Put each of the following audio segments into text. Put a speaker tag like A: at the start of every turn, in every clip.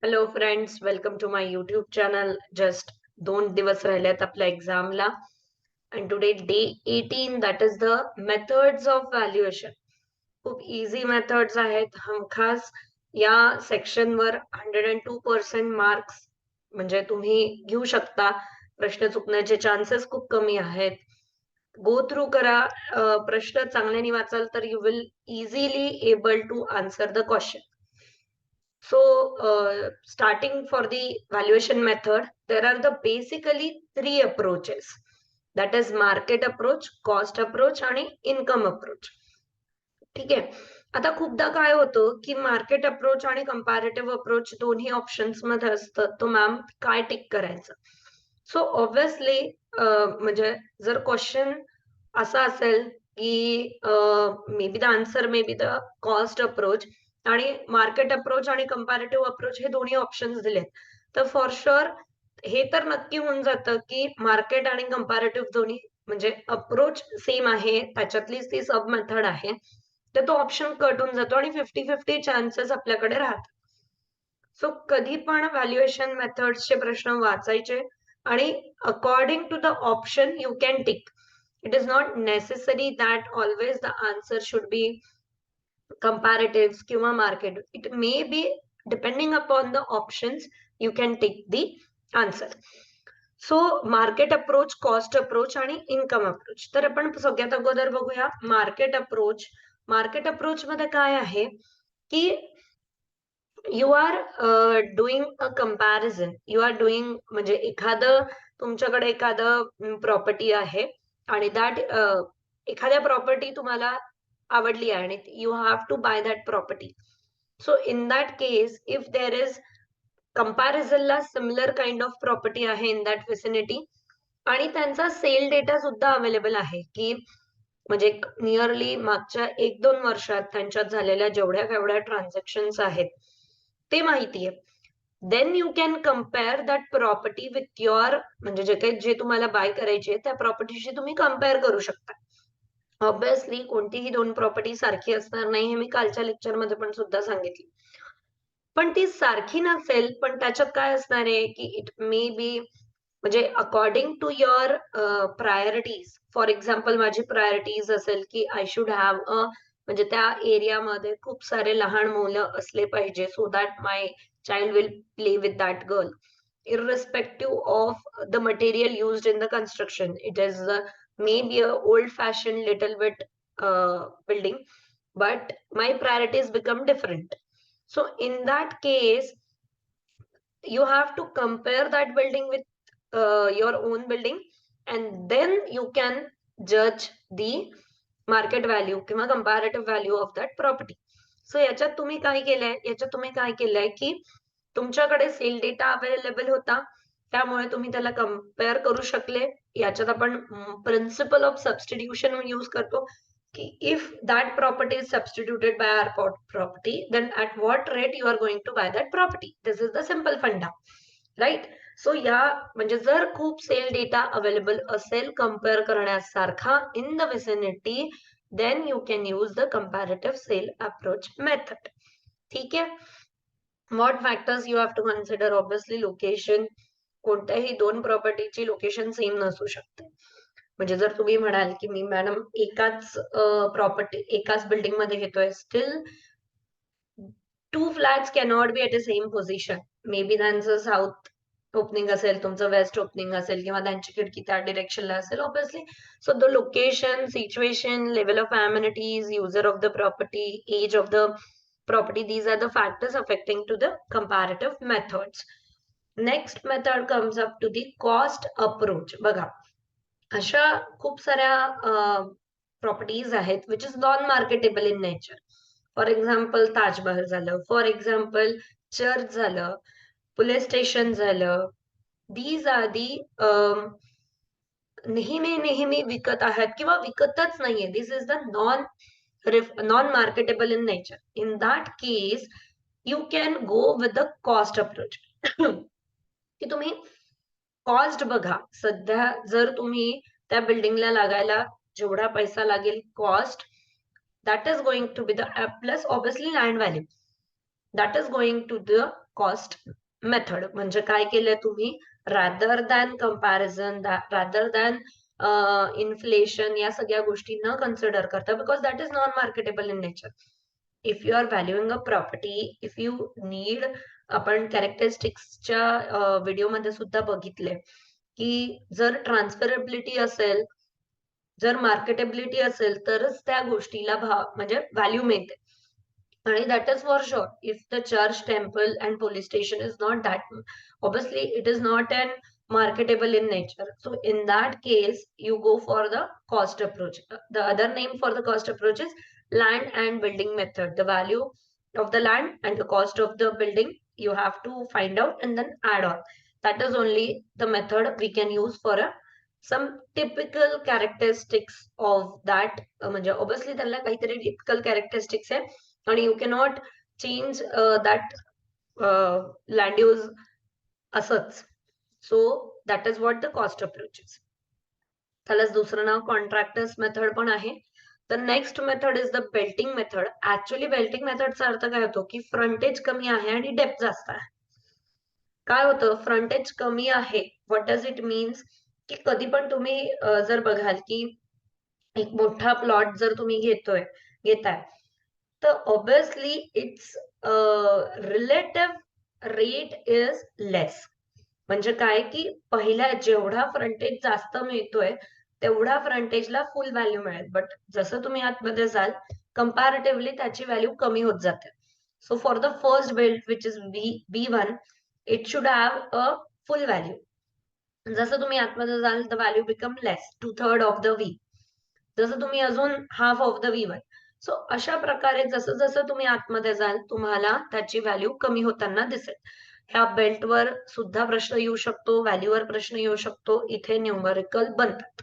A: Hello friends, welcome to my YouTube channel. Just 2 दिवस राहिलेत आपल्या एक्झामला and today day 18 that is the methods of valuation. खूप easy methods आहेत. हमखास या सेक्शनवर 102% मार्क्स म्हणजे तुम्ही घेऊ शकता. प्रश्न चुकण्याचे चान्सेस खूप कमी आहेत. गो थ्रू करा. प्रश्न चांगल्याने वाचाल तर you will easily able to answer the question. So, starting for the valuation method, there are the basically 3 approaches. That is market approach, cost approach आणि income approach. ठीक आहे. आता खूपदा काय होतं की मार्केट अप्रोच आणि कंपॅरेटिव्ह अप्रोच दोन्ही ऑप्शन्स मध्ये असतं. तो मॅम काय टिक करायचं? सो ऑब्विसली म्हणजे जर क्वेश्चन असा असेल की may be the answer may be the cost approach आणि मार्केट अप्रोच आणि कंपॅरेटिव्ह अप्रोच हे दोन्ही ऑप्शन्स दिलेत, तर फॉर शुअर हे तर नक्की होऊन जातं की मार्केट आणि कंपॅरेटिव्ह दोन्ही म्हणजे अप्रोच सेम आहे, त्याच्यातलीच ती सब मेथड आहे, तर तो ऑप्शन कट होऊन जातो आणि 50-50 चान्सेस आपल्याकडे राहतात. सो कधी पण व्हॅल्युएशन मेथड्सचे प्रश्न वाचायचे आणि according to the option you can tick. It is not necessary that always the answer should be comparatives किंवा market. It may be depending upon the options you can take the answer. So market approach, cost approach आणि income approach. तर आपण सगळ्यात अगोदर बघूया market approach. Market approach मध्ये काय आहे की you are doing a comparison. You are doing म्हणजे तुमच्याकडे एखादं प्रॉपर्टी आहे आणि दॅट एखाद्या प्रॉपर्टी तुम्हाला आवडली आहे आणि you have to buy that property. So in that case if there is कंपॅरिझनला सिमिलर काइंड ऑफ प्रॉपर्टी आहे इन दॅट विसिनिटी आणि त्यांचा सेल डेटा सुद्धा अवेलेबल आहे की म्हणजे नियरली मागच्या 1-2 वर्षात त्यांच्यात झालेल्या जेवढ्या केवढ्या ट्रान्झॅक्शन्स आहेत ते माहिती आहे. Then you can compare that property with your म्हणजे जे तुम्हाला बाय करायचे त्या प्रॉपर्टीशी तुम्ही कम्पेअर करू शकता. ऑब्विसली कोणतीही 2 प्रॉपर्टी सारखी असणार नाही, हे मी कालच्या लेक्चरमध्ये पण सुद्धा सांगितले. पण ती सारखी नसेल, पण त्याच्यात काय असणार आहे की इट मे बी म्हणजे according to your priorities. For example माझी प्रायोरिटीज असेल की आय शुड हॅव अ म्हणजे त्या एरियामध्ये खूप सारे लहान मुलं असले पाहिजे so that my child will play with that girl irrespective of the material used in the construction. It is maybe a old-fashioned little bit building, but my priorities become different. So in that case, you have to compare that building with your own building, and then you can judge the market value किंवा comparative value of that property. So याच्यात तुम्ही काय केलंय की तुमच्याकडे sale data available होता, त्यामुळे तुम्ही त्याला कम्पेअर करू शकले. याच्यात आपण प्रिन्सिपल ऑफ सबस्टिट्यूशन यूज करतो की if that property is substituted by our property, then at what rate you are going to buy that property. This is the simple funda, right? So या म्हणजे जर खूप सेल डेटा अवेलेबल असेल compare करण्यासारखा in the vicinity, then you can use the comparative sale approach method. ठीक आहे. What factors you have to consider? Obviously location. कोणत्याही 2 प्रॉपर्टीची location same नसू शकते. म्हणजे जर तुम्ही म्हणाल की मी मॅडम एकाच बिल्डिंग मध्ये घेतोय, still 2 flats cannot be at the same position. May be त्यांचं साऊथ ओपनिंग असेल, तुमचं वेस्ट ओपनिंग असेल किंवा त्यांची खिडकी त्या डिरेक्शनला असेल obviously. So the location, situation, level of amenities, user of the property, age of the property, these are the factors affecting to the comparative methods. Next method comes up to the cost approach. बघा, अशा खूप साऱ्या properties आहेत which is non marketable in nature. For example Taj Mahal झालं, for example church झालं, police station झालं. These are the नेहमी विकत आहेत किंवा विकतच नाहीये. This is the non marketable in nature. In that case you can go with the cost approach. की तुम्ही कॉस्ट बघा. सध्या जर तुम्ही त्या बिल्डिंगला लागायला जेवढा पैसा लागेल cost, that is going to be the plus obviously land value. That is going to the cost method. म्हणजे काय केलंय तुम्ही, rather than comparison, rather than inflation, या सगळ्या गोष्टी न कन्सिडर करता, because that is non marketable in nature. If you are valuing a property, if you need, आपण कॅरेक्टरिस्टिक्सच्या व्हिडिओमध्ये सुद्धा बघितले की जर ट्रान्सफरेबिलिटी असेल, जर मार्केटेबिलिटी असेल, तरच त्या गोष्टीला भाव म्हणजे व्हॅल्यू मिळते. आणि that is for sure. If the church, temple, and police station is not that, obviously it is not an marketable in nature. So in that case, you go for the cost approach. The other name for the cost approach is land and building method. The value of the land and the cost of the building you have to find out and then add on. That is only the method we can use for a some typical characteristics of that. म्हणजे obviously त्याला काहीतरी typical characteristics आहे आणि you cannot change that land use असंच. So that is what the cost approach is. त्यालाच दुसरं नाव contractors method पण आहे. The next method is the Belting method. Actually Belting मेथडचा अर्थ काय होतो की फ्रंटेज कमी आहे आणि डेप्थ जास्त आहे. काय होतं, फ्रंटेज कमी आहे, व्हॉट डज इट मीन्स, की कधी पण तुम्ही जर बघाल की एक मोठा प्लॉट जर तुम्ही घेताय, तर obviously its relative rate is less. म्हणजे काय की पहिल्या जेवढा फ्रंटेज जास्त मिळतोय तेवढा फ्रंटेजला फुल व्हॅल्यू मिळेल, बट जसं तुम्ही आतमध्ये जाल कंपॅरेटिव्हली त्याची व्हॅल्यू कमी होत जाते. So for the first build which is B1, it should have a full value. जसं तुम्ही आतमध्ये जाल the value become less, 2/3 of the V. जसं तुम्ही अजून half of the V1. So अशा प्रकारे जसं जसं तुम्ही आतमध्ये जाल तुम्हाला त्याची व्हॅल्यू कमी होताना दिसेल. ह्या बेल्टवर सुद्धा प्रश्न येऊ शकतो, व्हॅल्यूवर प्रश्न येऊ शकतो, इथे न्यूमरिकल बनतात.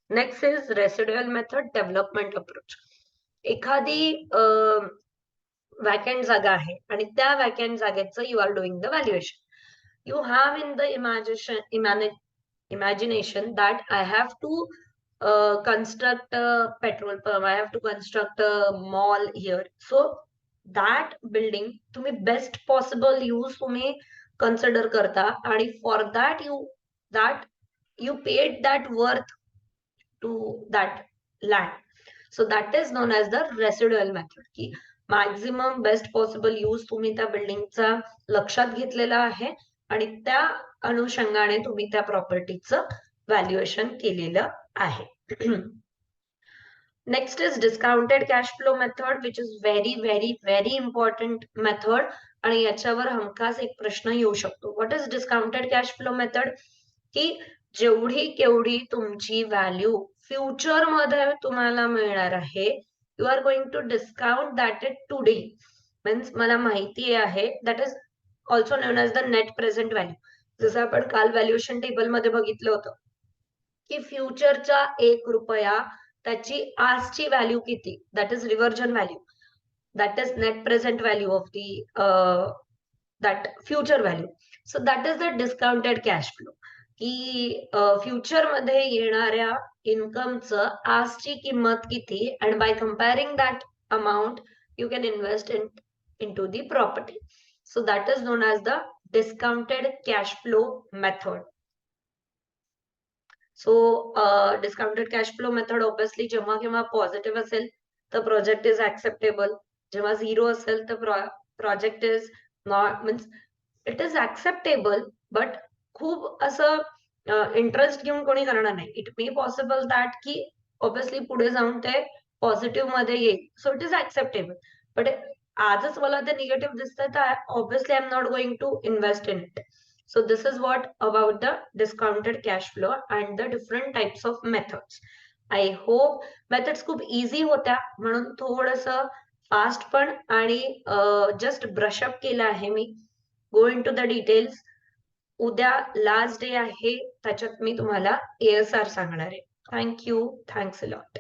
A: Next is residual method, development approach. एखादी वॅकंट जागा आहे आणि त्या वॅकंट जागेचं you are doing the valuation. You have in the imagination that I have to construct a petrol pump, I have to construct a mall here. So that building तुम्ही best possible use तुम्ही consider करता आणि for that you paid that worth to that land. So that is known as the residual method, की maximum best possible use तुम्ही त्या बिल्डिंगचा लक्षात घेतलेला आहे आणि त्या अनुषंगाने तुम्ही त्या प्रॉपर्टीचं व्हॅल्युएशन केलेलं आहे. Next is discounted cash flow method, which is very very very important method आणि याच्यावर हमखास एक प्रश्न येऊ शकतो. What is discounted cash flow method, की जेवढी केवढी तुमची व्हॅल्यू फ्युचर मध्ये तुम्हाला मिळणार आहे, you are going to discount that it today. Means मला माहिती आहे, that is also known as the net present value. जसं आपण काल व्हॅल्युएशन टेबल मध्ये बघितलं होतं की फ्युचरचा 1 रुपया त्याची आजची व्हॅल्यू किती, that is reversion value, that is net present value of the that future value. So that is the discounted cash flow, की फ्युचर मध्ये येणाऱ्या इन्कमचं आजची किंमत किती, and by comparing that amount you can invest into the property. So that is known as the discounted cash flow method. So discounted cash flow method obviously जेव्हा केव्हा positive असेल तर प्रोजेक्ट इज ऍक्सेप्टेबल, जेव्हा 0 असेल तर project is not, means it is acceptable but खूप असं interest घेऊन कोणी करणार नाही. इट मे पॉसिबल दॅट की ऑब्विसली पुढे जाऊन ते पॉझिटिव्ह मध्ये येईल, so it is acceptable. But आजच मला ते निगेटिव्ह दिसतंय तर obviously I am not going to invest in it. So this is what about the discounted cash flow and the different types of methods. I hope methods खूप easy होत्या म्हणून थोडंसं fast पण आणि जस्ट ब्रशअप केलं आहे मी. गो in to the details. उद्या last day आहे, त्याच्यात मी तुम्हाला ASR सांगणार आहे. Thank you, thanks a lot.